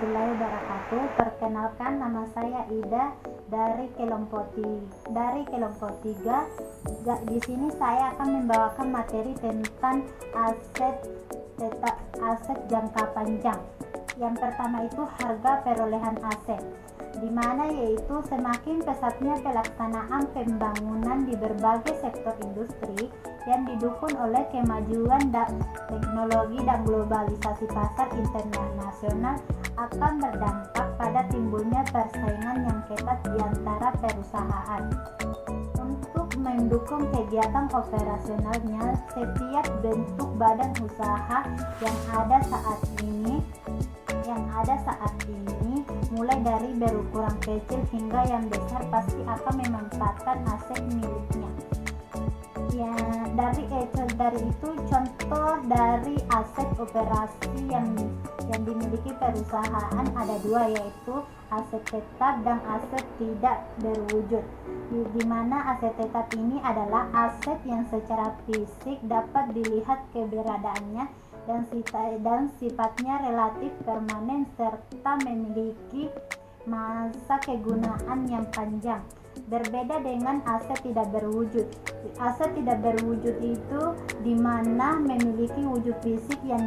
warahmatullahi wabarakatuh. Perkenalkan, nama saya Ida dari kelompok 3. Di sini saya akan membawakan materi tentang aset jangka panjang. Yang pertama itu harga perolehan aset, di mana yaitu semakin pesatnya pelaksanaan pembangunan di berbagai sektor industri yang didukung oleh kemajuan teknologi dan globalisasi pasar internasional akan berdampak pada timbulnya persaingan yang ketat di antara perusahaan. Untuk mendukung kegiatan operasionalnya, setiap bentuk badan usaha yang ada saat ini, mulai dari berukuran kecil hingga yang besar, pasti akan memanfaatkan aset miliknya. Ya, dari itu contoh dari aset operasi yang dimiliki perusahaan ada dua, yaitu aset tetap dan aset tidak berwujud. Di mana aset tetap ini adalah aset yang secara fisik dapat dilihat keberadaannya dan sifatnya relatif permanen serta memiliki masa kegunaan yang panjang. Berbeda dengan aset tidak berwujud. Aset tidak berwujud itu di mana memiliki wujud fisik yang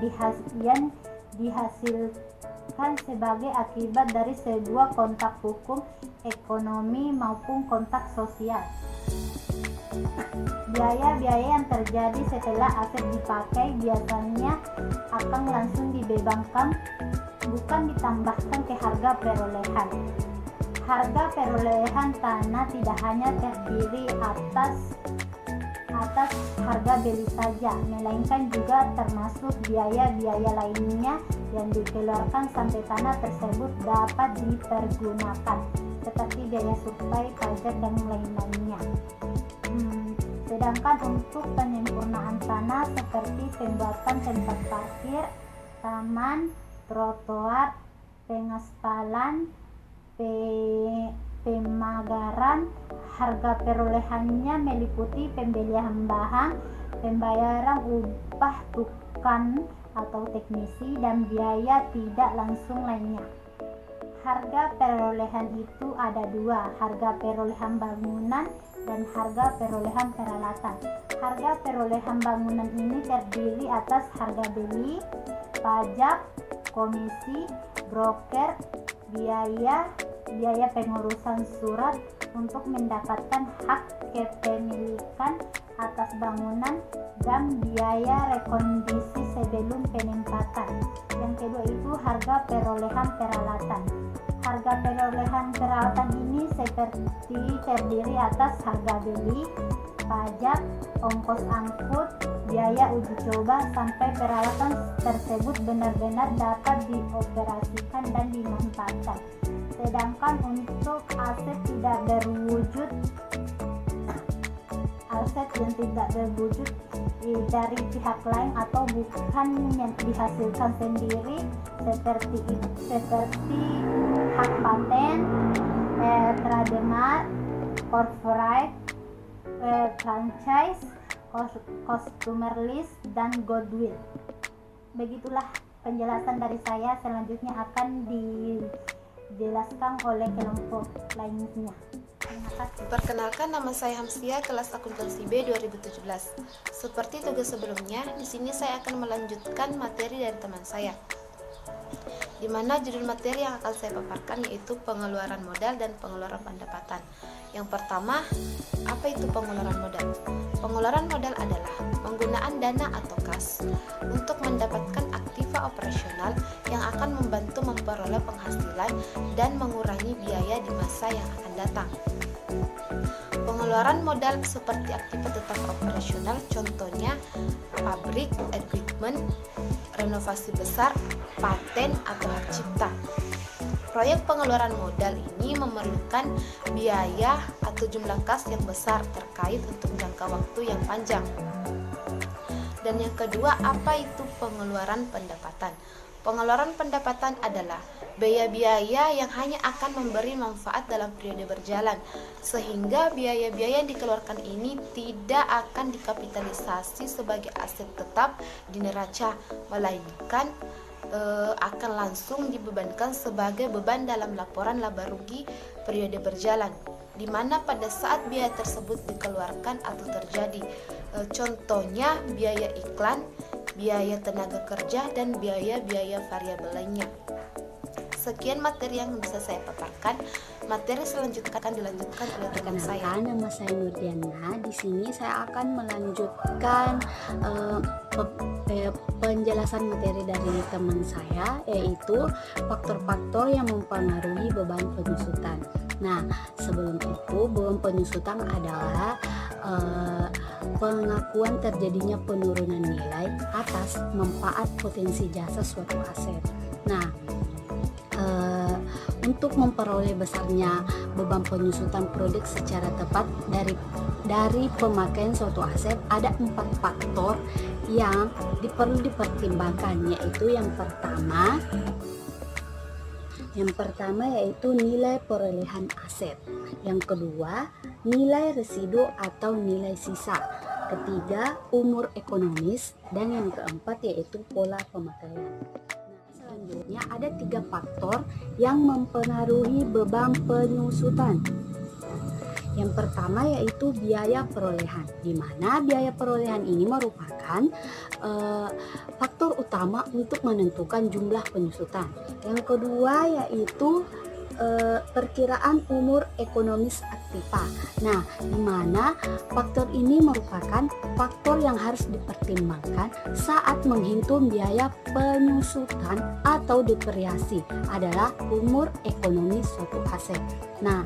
dihasilkan sebagai akibat dari sebuah kontak hukum, ekonomi maupun kontak sosial. Biaya-biaya yang terjadi setelah aset dipakai biasanya akan langsung dibebankan, bukan ditambahkan ke harga perolehan. Harga perolehan tanah tidak hanya terdiri atas harga beli saja, melainkan juga termasuk biaya-biaya lainnya yang dikeluarkan sampai tanah tersebut dapat dipergunakan, seperti biaya survei, pajak, dan lain-lainnya. Sedangkan untuk penyempurnaan tanah seperti pembuatan tempat parkir, taman, trotoar, pengaspalan, pemagaran, harga perolehannya meliputi pembelian bahan, pembayaran upah tukang atau teknisi, dan biaya tidak langsung lainnya. Harga perolehan itu ada dua, harga perolehan bangunan dan harga perolehan peralatan. Harga perolehan bangunan ini terdiri atas harga beli, pajak, komisi, broker, biaya pengurusan surat untuk mendapatkan hak kepemilikan atas bangunan, dan biaya rekondisi sebelum penempatan. Yang kedua itu harga perolehan peralatan. Harga perolehan peralatan ini seperti terdiri atas harga beli, pajak, ongkos angkut, biaya uji coba sampai peralatan tersebut benar-benar dapat dioperasikan dan dimanfaatkan. Sedangkan untuk aset yang tidak berwujud dari pihak lain atau bukan yang dihasilkan sendiri, seperti hak paten, trademark, corporate, franchise, customer list, dan goodwill. Begitulah penjelasan dari saya. Selanjutnya akan dijelaskan oleh kelompok lainnya. Terima kasih. Perkenalkan, nama saya Hamsia, kelas akuntansi B 2017. Seperti tugas sebelumnya, di sini saya akan melanjutkan materi dari teman saya, di mana judul materi yang akan saya paparkan yaitu pengeluaran modal dan pengeluaran pendapatan. Yang pertama, apa itu pengeluaran modal? Pengeluaran modal adalah penggunaan dana atau kas untuk mendapatkan aktiva operasional yang akan membantu memperoleh penghasilan dan mengurangi biaya di masa yang akan datang. Pengeluaran modal seperti aktiva tetap operasional, contohnya pabrik, equipment, renovasi besar, paten, atau hak cipta. Proyek pengeluaran modal ini memerlukan biaya atau jumlah kas yang besar terkait untuk jangka waktu yang panjang. Dan yang kedua, apa itu pengeluaran pendapatan? Pengeluaran pendapatan adalah biaya-biaya yang hanya akan memberi manfaat dalam periode berjalan, sehingga biaya-biaya yang dikeluarkan ini tidak akan dikapitalisasi sebagai aset tetap di neraca, melainkan akan langsung dibebankan sebagai beban dalam laporan laba rugi periode berjalan, di mana pada saat biaya tersebut dikeluarkan atau terjadi. Contohnya biaya iklan, biaya tenaga kerja, dan biaya-biaya variabel lainnya. Sekian materi yang bisa saya paparkan. Materi selanjutnya akan dilanjutkan oleh teman saya. Perkenalkan, nama saya Nurdiana. Di sini saya akan melanjutkan penjelasan materi dari teman saya, yaitu faktor-faktor yang mempengaruhi beban penyusutan. Nah, sebelum itu, beban penyusutan adalah pengakuan terjadinya penurunan nilai atas manfaat potensi jasa suatu aset. Nah, untuk memperoleh besarnya beban penyusutan produk secara tepat dari pemakaian suatu aset, ada 4 faktor yang perlu dipertimbangkan, yaitu yang pertama yaitu nilai perolehan aset, yang kedua nilai residu atau nilai sisa, ketiga umur ekonomis, dan yang keempat yaitu pola pemakaian. Selanjutnya ada 3 faktor yang mempengaruhi beban penyusutan. Yang pertama yaitu biaya perolehan, di mana biaya perolehan ini merupakan faktor utama untuk menentukan jumlah penyusutan. Yang kedua yaitu perkiraan umur ekonomis aktiva. Nah, di mana faktor ini merupakan faktor yang harus dipertimbangkan saat menghitung biaya penyusutan atau depresiasi, adalah umur ekonomi suatu aset. Nah,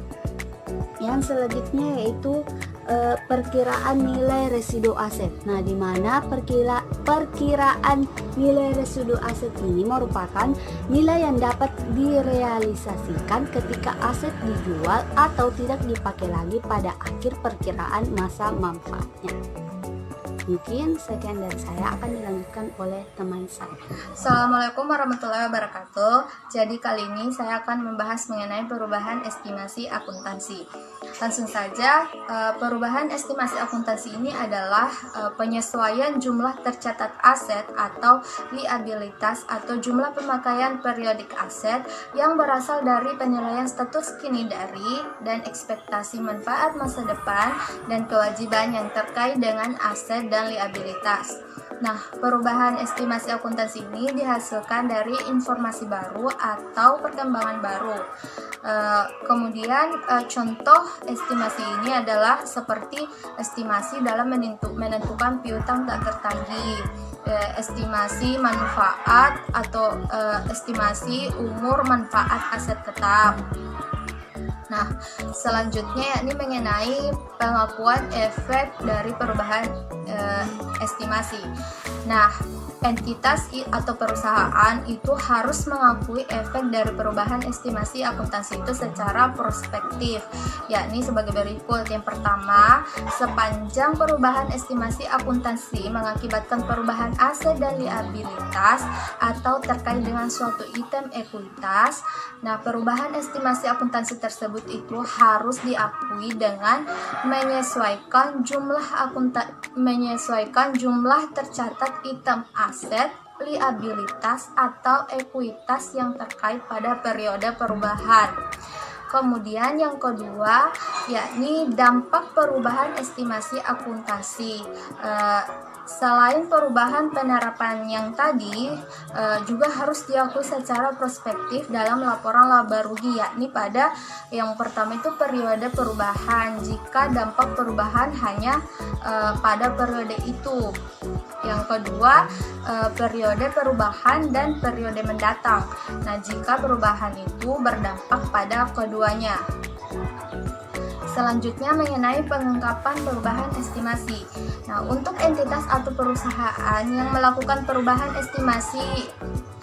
yang selanjutnya yaitu perkiraan nilai residu aset. Nah, di mana perkiraan nilai residu aset ini merupakan nilai yang dapat direalisasikan ketika aset dijual atau tidak dipakai lagi pada akhir perkiraan masa manfaatnya. Mungkin sekian dari saya, akan dilanjutkan oleh teman saya. Assalamualaikum warahmatullahi wabarakatuh. Jadi kali ini saya akan membahas mengenai perubahan estimasi akuntansi. Langsung saja, perubahan estimasi akuntansi ini adalah penyesuaian jumlah tercatat aset atau liabilitas atau jumlah pemakaian periodik aset yang berasal dari penilaian status kini dari dan ekspektasi manfaat masa depan dan kewajiban yang terkait dengan aset dan liabilitas. Nah, perubahan estimasi akuntansi ini dihasilkan dari informasi baru atau perkembangan baru. Kemudian contoh estimasi ini adalah seperti estimasi dalam menentukan piutang tak tertagih, estimasi manfaat atau estimasi umur manfaat aset tetap. Nah, selanjutnya yakni mengenai pengakuan efek dari perubahan estimasi. Nah, entitas atau perusahaan itu harus mengakui efek dari perubahan estimasi akuntansi itu secara prospektif, yakni sebagai berikut. Yang pertama, sepanjang perubahan estimasi akuntansi mengakibatkan perubahan aset dan liabilitas atau terkait dengan suatu item ekuitas, nah perubahan estimasi akuntansi tersebut itu harus diakui dengan menyesuaikan jumlah tercatat item aset, liabilitas atau ekuitas yang terkait pada periode perubahan. Kemudian yang kedua yakni dampak perubahan estimasi akuntansi. Selain perubahan penerapan yang tadi, juga harus diakui secara prospektif dalam laporan laba rugi, yakni pada yang pertama itu periode perubahan, jika dampak perubahan hanya pada periode itu. Yang kedua, periode perubahan dan periode mendatang. Nah, jika perubahan itu berdampak pada keduanya. Selanjutnya mengenai pengungkapan perubahan estimasi. Nah, untuk entitas atau perusahaan yang melakukan perubahan estimasi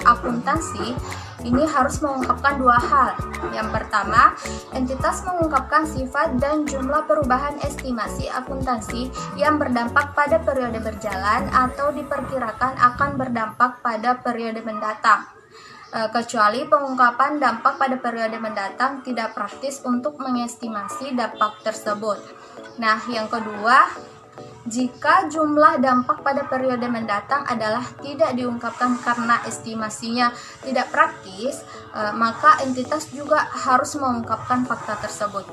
akuntansi, ini harus mengungkapkan 2 hal. Yang pertama, entitas mengungkapkan sifat dan jumlah perubahan estimasi akuntansi yang berdampak pada periode berjalan atau diperkirakan akan berdampak pada periode mendatang. Kecuali pengungkapan dampak pada periode mendatang tidak praktis untuk mengestimasi dampak tersebut. Nah, yang kedua, jika jumlah dampak pada periode mendatang adalah tidak diungkapkan karena estimasinya tidak praktis, maka entitas juga harus mengungkapkan fakta tersebut.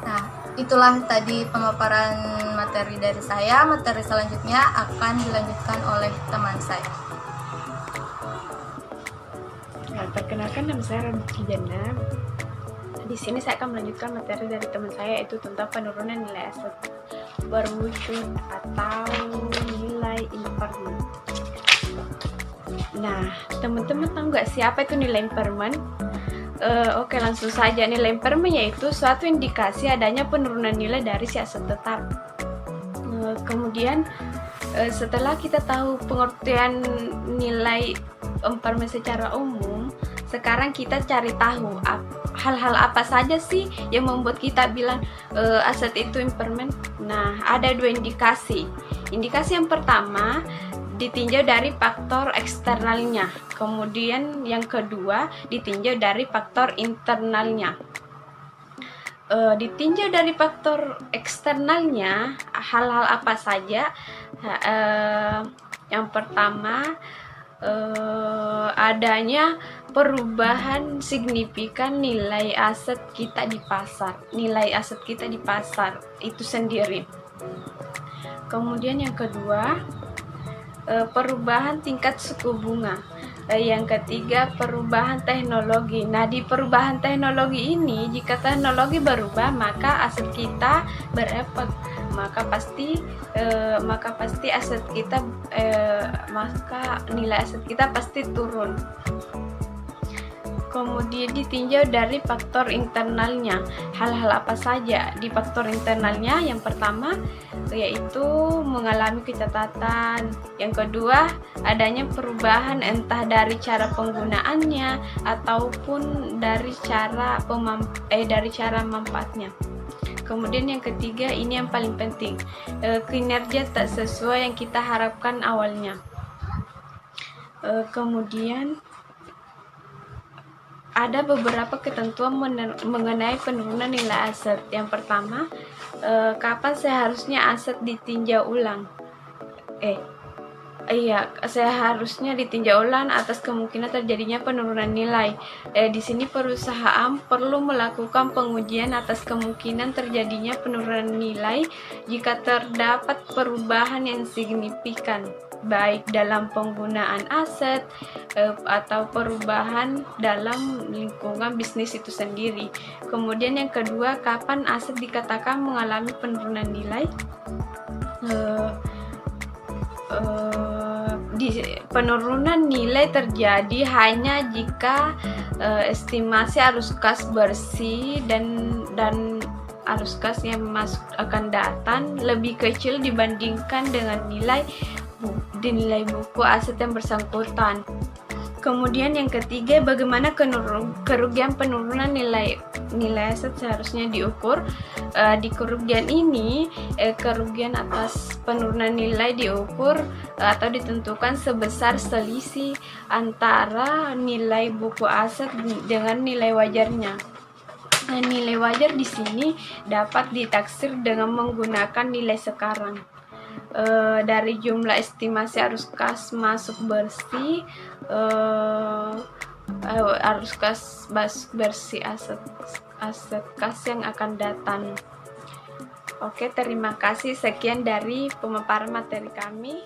Nah, itulah tadi pemaparan materi dari saya. Materi selanjutnya akan dilanjutkan oleh teman saya. Ya, perkenalkan, nama saya Raditya Jana. Di sini saya akan melanjutkan materi dari teman saya, yaitu tentang penurunan nilai aset berwujud atau nilai impairment. Nah, teman-teman tahu nggak siapa itu nilai impairment? Oke, langsung saja. Nilai impairment yaitu suatu indikasi adanya penurunan nilai dari si aset tetap. Kemudian setelah kita tahu pengertian nilai impairment secara umum, sekarang kita cari tahu hal-hal apa saja sih yang membuat kita bilang aset itu impairment. Nah, ada dua indikasi. Indikasi yang pertama ditinjau dari faktor eksternalnya, kemudian yang kedua ditinjau dari faktor internalnya. Ditinjau dari faktor eksternalnya, hal-hal apa saja? Yang pertama, adanya perubahan signifikan nilai aset kita di pasar. Nilai aset kita di pasar itu sendiri. Kemudian yang kedua, perubahan tingkat suku bunga. Yang ketiga, perubahan teknologi. Nah, di perubahan teknologi ini, jika teknologi berubah, maka aset kita berefek. Maka pasti aset kita maka nilai aset kita pasti turun. Kemudian ditinjau dari faktor internalnya. Hal-hal apa saja di faktor internalnya? Yang pertama yaitu mengalami kecacatan. Yang kedua, adanya perubahan entah dari cara penggunaannya ataupun dari cara manfaatnya. Kemudian yang ketiga, ini yang paling penting, kinerja tak sesuai yang kita harapkan awalnya. Kemudian ada beberapa ketentuan mengenai penurunan nilai aset. Yang pertama, kapan seharusnya aset ditinjau ulang? Seharusnya ditinjau ulang atas kemungkinan terjadinya penurunan nilai. Di sini perusahaan perlu melakukan pengujian atas kemungkinan terjadinya penurunan nilai jika terdapat perubahan yang signifikan, baik dalam penggunaan aset atau perubahan dalam lingkungan bisnis itu sendiri. Kemudian yang kedua, kapan aset dikatakan mengalami penurunan nilai? Penurunan nilai terjadi hanya jika estimasi arus kas bersih dan arus kas yang masuk akan datang lebih kecil dibandingkan dengan nilai buku aset yang bersangkutan. Kemudian yang ketiga, bagaimana kerugian penurunan nilai aset seharusnya diukur. Di kerugian ini, kerugian atas penurunan nilai diukur atau ditentukan sebesar selisih antara nilai buku aset dengan nilai wajarnya. Nilai wajar di sini dapat ditaksir dengan menggunakan nilai sekarang. Dari jumlah estimasi arus kas masuk bersih, arus kas bersih aset kas yang akan datang. Oke, terima kasih. Sekian dari pemaparan materi kami.